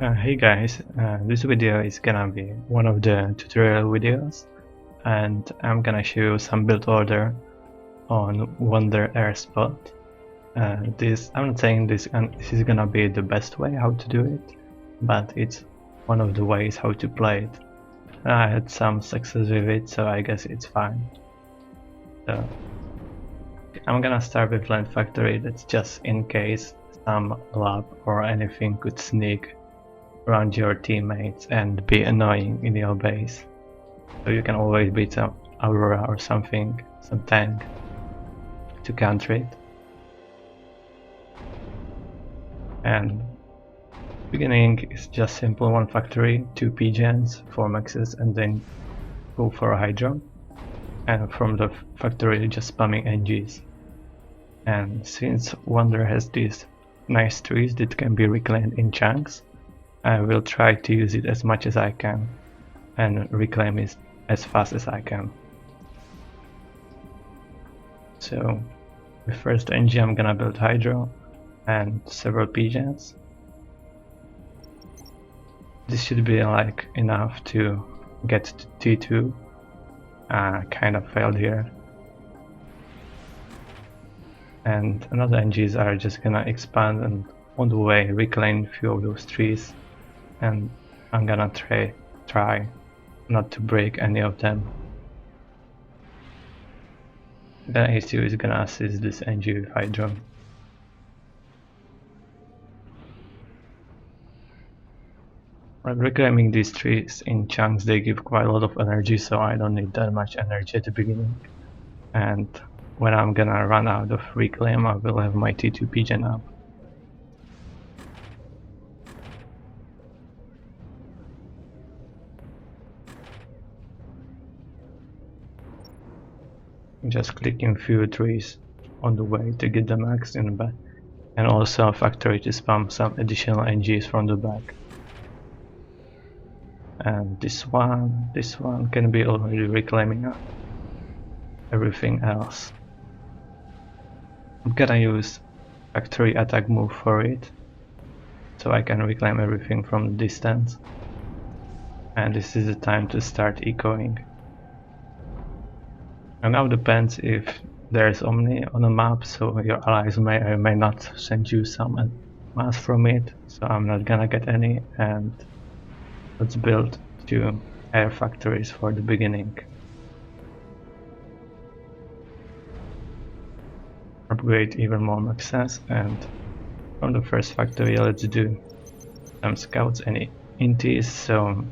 Hey guys, this video is gonna be one of the tutorial videos, and I'm gonna show you some build order on Wonder Air Spot. I'm not saying this is gonna be the best way how to do it, but it's one of the ways how to play it. I had some success with it, so I guess it's fine. So I'm gonna start with Land Factory. That's just in case some lab or anything could sneak around your teammates and be annoying in your base. So you can always beat some Aurora or something, some tank to counter it. And beginning is just simple, one factory, 2 PGens, 4 maxes, and then go for a Hydro. And from the factory just spamming NGs. And since Wonder has these nice trees that can be reclaimed in chunks, I will try to use it as much as I can and reclaim it as fast as I can. So with first NG I'm gonna build Hydro and several PGens. This should be like enough to get to T2. Kind of failed here. And another NGs are just gonna expand and on the way reclaim a few of those trees, and I'm gonna try not to break any of them. Then ACU is gonna assist this NG with Hydro. When reclaiming these trees in chunks, they give quite a lot of energy, so I don't need that much energy at the beginning. And when I'm gonna run out of reclaim, I will have my T2 PGen up. Just clicking few trees on the way to get the max in the back, and also a factory to spam some additional NGs from the back. And this one can be already reclaiming everything else. I'm gonna use factory attack move for it, so I can reclaim everything from the distance. And this is the time to start ecoing. And now depends if there's Omni on a map, so your allies may or may not send you some mass from it, so I'm not gonna get any, and let's build 2 air factories for the beginning. Upgrade even more maxes, and from the first factory let's do some scouts and intis, so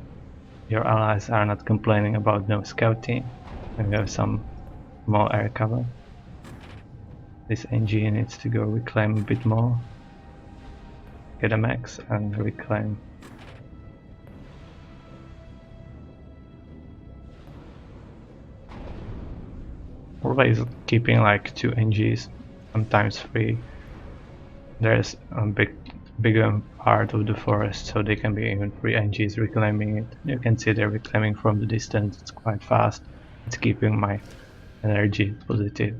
your allies are not complaining about no scouting, and we have some more air cover. This NG needs to go reclaim a bit more, get a max and reclaim. Always keeping like 2 NGs, sometimes 3. There's a bigger part of the forest, so they can be even 3 NGs reclaiming it. You can see they're reclaiming from the distance, it's quite fast. It's keeping my energy positive.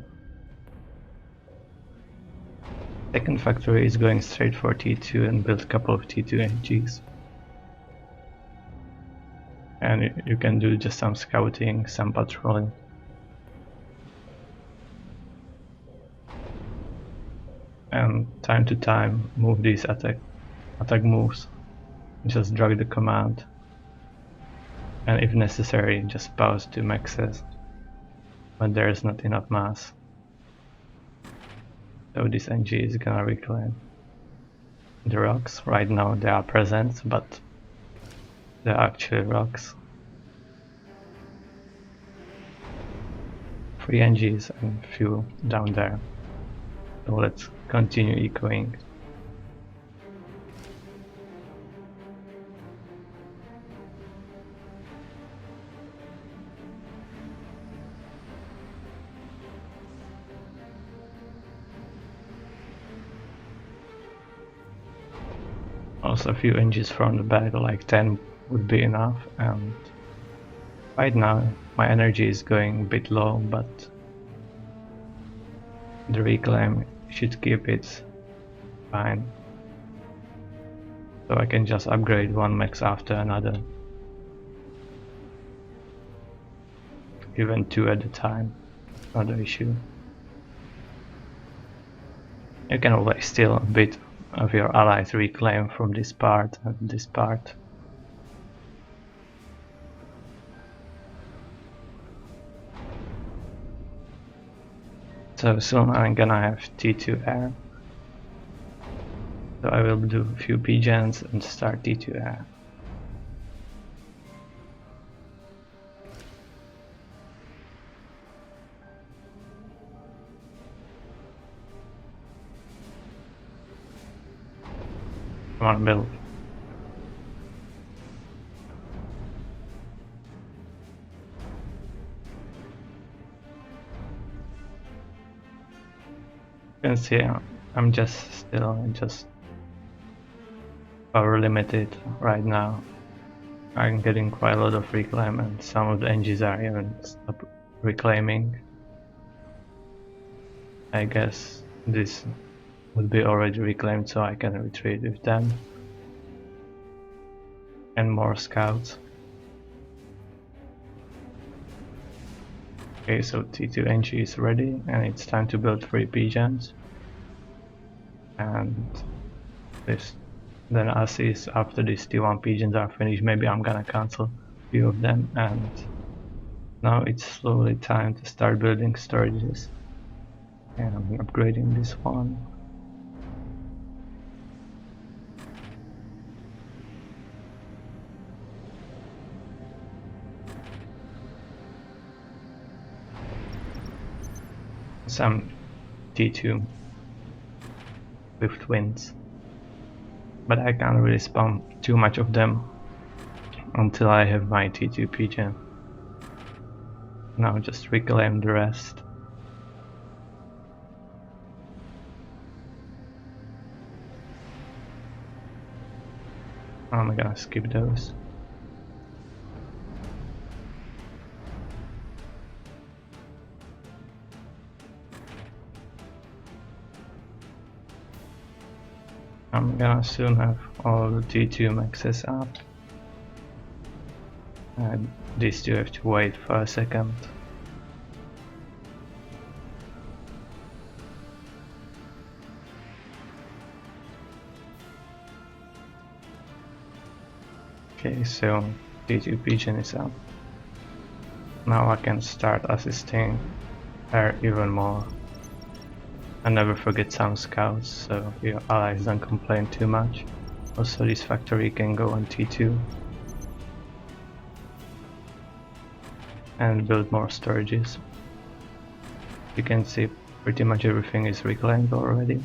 Second factory is going straight for T2 and build a couple of T2 NGs. And you can do just some scouting, some patrolling. And time to time move these attack moves. Just drag the command. And if necessary, just pause to maxes when there is not enough mass. So this NG is gonna reclaim the rocks. Right now they are present, but they're actually rocks. 3 NGs and few down there. So let's continue ecoing. Also a few NGs from the back, like 10 would be enough, and right now my energy is going a bit low, but the reclaim should keep it fine. So I can just upgrade one max after another. Even 2 at a time, not an issue. You can always steal a bit of your allies' reclaim from this part and this part. So soon I'm gonna have T2 air. So I will do a few P-gens and start T2 air. Come on, build. You can see I'm just power limited right now. I'm getting quite a lot of reclaim and some of the engines are even stop reclaiming. I guess this would be already reclaimed so I can retreat with them. And more scouts. Okay, so T2 NG is ready and it's time to build 3 P-gens. And this, then as after these T1 P-gens are finished, maybe I'm gonna cancel a few of them, and now it's slowly time to start building storages. And I'm upgrading this one. Some T2 with twins, but I can't really spawn too much of them until I have my T2 P-gen. Now just reclaim the rest. I'm gonna skip those. I'm gonna soon have all the T2 maxes up. And these two have to wait for a second. Okay, so T2 P-gen is up. Now I can start assisting her even more. And never forget some scouts, so your allies don't complain too much. Also, this factory can go on T2 and build more storages. You can see pretty much everything is reclaimed already.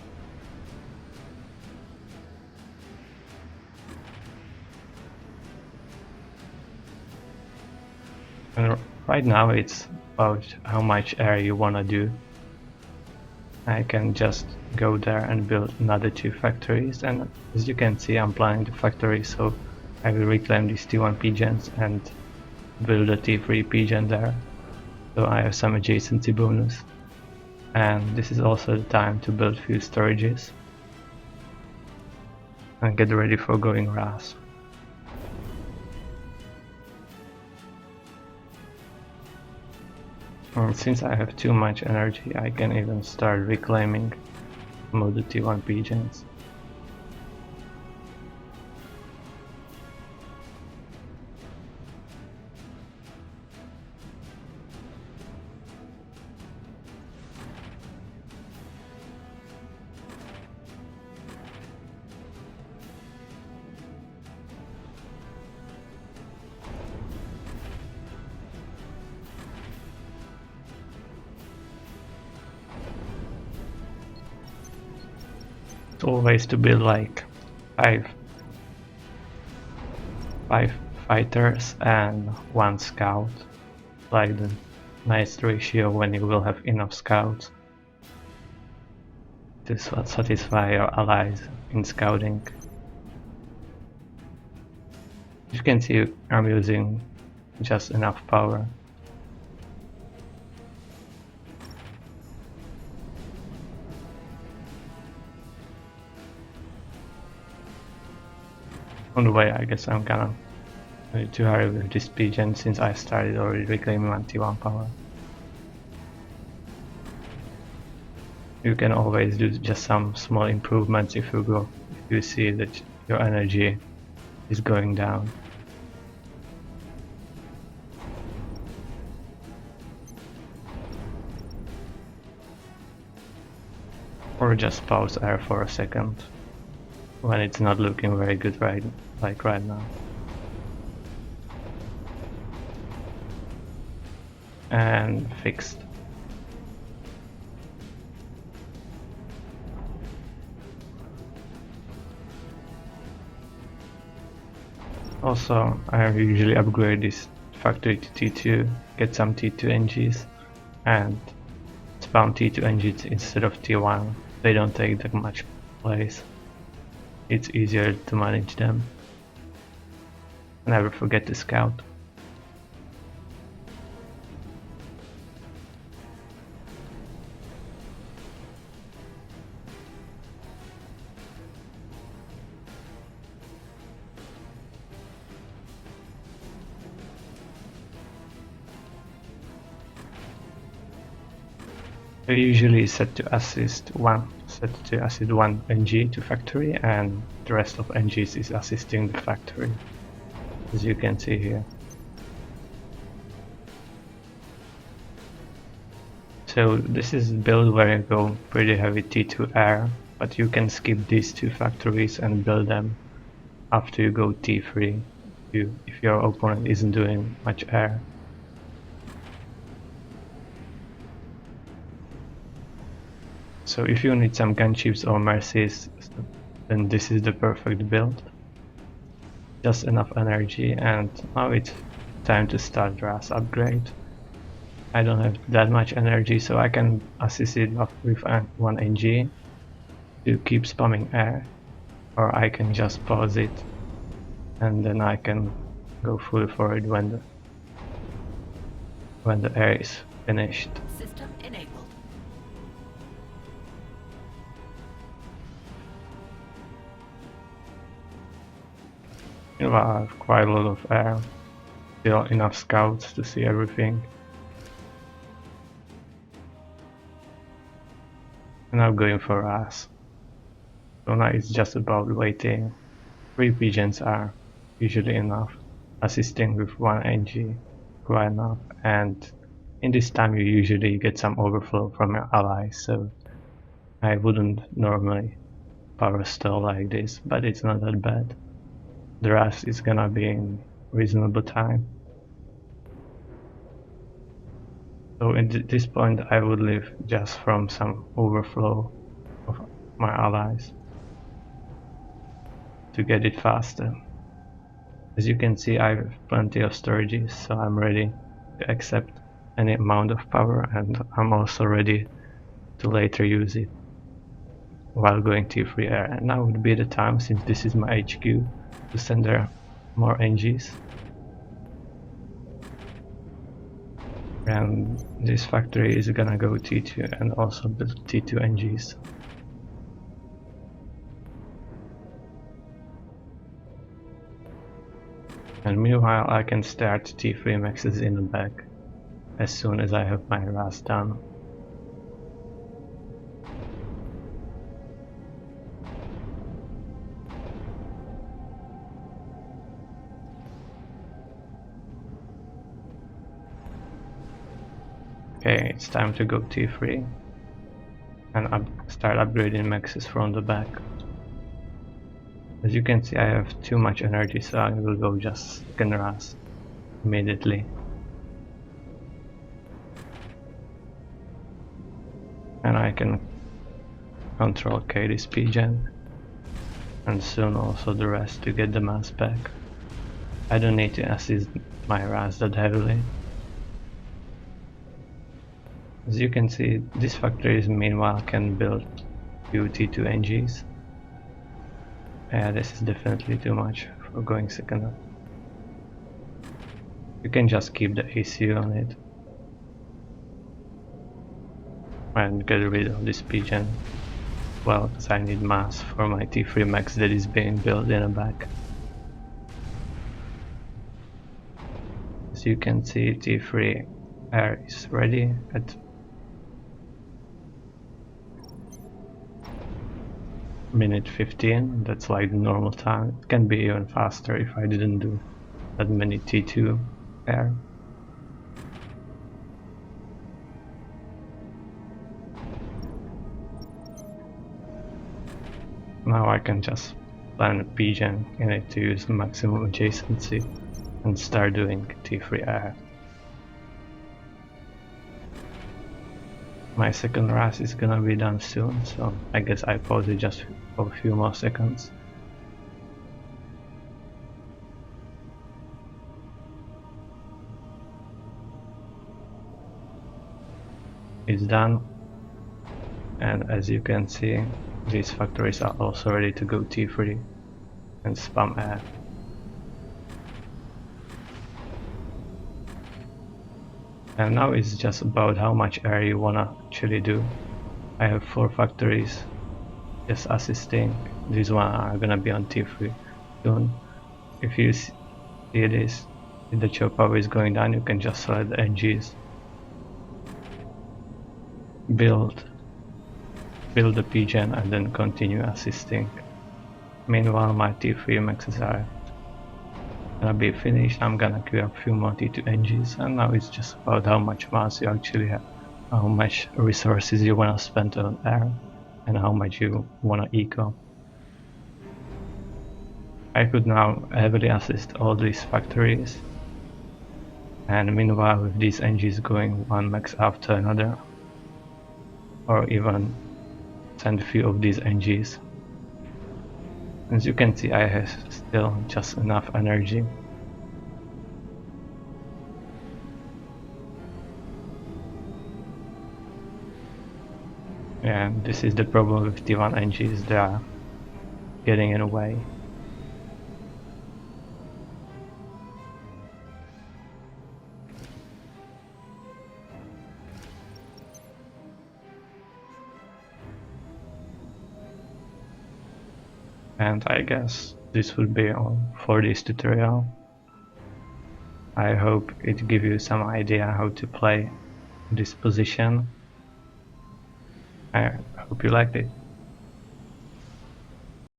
And right now it's about how much air you wanna do. I can just go there and build another 2 factories, and as you can see I'm planning the factory, so I will reclaim these T1 P-gens and build a T3 P-gen there, so I have some adjacency bonus. And this is also the time to build few storages and get ready for going RAS. And since I have too much energy, I can even start reclaiming some of the T1 P-gens. Always to build like five fighters and 1 scout, like the nice ratio when you will have enough scouts to satisfy your allies in scouting. You can see I'm using just enough power. On the way, I guess I'm gonna need to hurry with this PGen since I started already reclaiming my T1 power. You can always do just some small improvements if you see that your energy is going down. Or just pause air for a second when it's not looking very good right now. And fixed. Also, I usually upgrade this factory to T2, get some T2 NGs, and spawn T2 NGs instead of T1. They don't take that much place. It's easier to manage them. Never forget to scout. I usually set to assist one NG to factory, and the rest of NGs is assisting the factory, as you can see here. So this is build where you go pretty heavy T2 air, but you can skip these two factories and build them after you go T3 if your opponent isn't doing much air. So if you need some gunships or mercies, then this is the perfect build. Just enough energy, and now it's time to start RAS upgrade. I don't have that much energy, so I can assist it with one NG to keep spamming air, or I can just pause it and then I can go full for it when the air is finished. System enabled. You know, I have quite a lot of air, still enough scouts to see everything. And I'm going for RAS. So now it's just about waiting. 3 pigeons are usually enough, assisting with 1 NG quite enough, and in this time you usually get some overflow from your allies, so I wouldn't normally power stall like this, but it's not that bad. The rest is gonna be in reasonable time. So at this point I would leave just from some overflow of my allies to get it faster. As you can see, I have plenty of storages, so I'm ready to accept any amount of power, and I'm also ready to later use it while going T3 air. And now would be the time, since this is my HQ, to send there more NGs. And this factory is gonna go T2 and also build T2 NGs. And meanwhile I can start T3 maxes in the back as soon as I have my RAS done. Okay, it's time to go T3 and start upgrading maxes from the back. As you can see, I have too much energy, so I will go just second RAS immediately. And I can control K this PGen, and soon also the rest to get the mass back. I don't need to assist my RAS that heavily. As you can see, this factory meanwhile can build few T2 NGs. Yeah, this is definitely too much for going second up. You can just keep the ACU on it and get rid of this PGen. Well, because I need mass for my T3 max that is being built in the back. As you can see, T3 air is ready at minute 15. That's like the normal time. It can be even faster if I didn't do that many T2 air. Now I can just plan a PGen in it to use maximum adjacency and start doing T3 air. My second RAS is gonna be done soon, so I guess I pause it just for a few more seconds. It's done, and as you can see, these factories are also ready to go T3 and spam air. And now it's just about how much air you wanna actually do. I have 4 factories just assisting. These one are gonna be on T3 soon. If you see this, if the choke power is going down, you can just select the NGs. Build the PGen and then continue assisting. Meanwhile, my T3 maxes are gonna be finished. I'm gonna queue up a few more T2 NGs, and now it's just about how much mass you actually have, how much resources you wanna spend on air, and how much you wanna eco. I could now heavily assist all these factories, and meanwhile with these NGs going one max after another, or even send a few of these NGs. As you can see, I have still just enough energy. Yeah, this is the problem with T1 NGs, they are getting in the way. And I guess this will be all for this tutorial. I hope it gives you some idea how to play this position. I hope you liked it.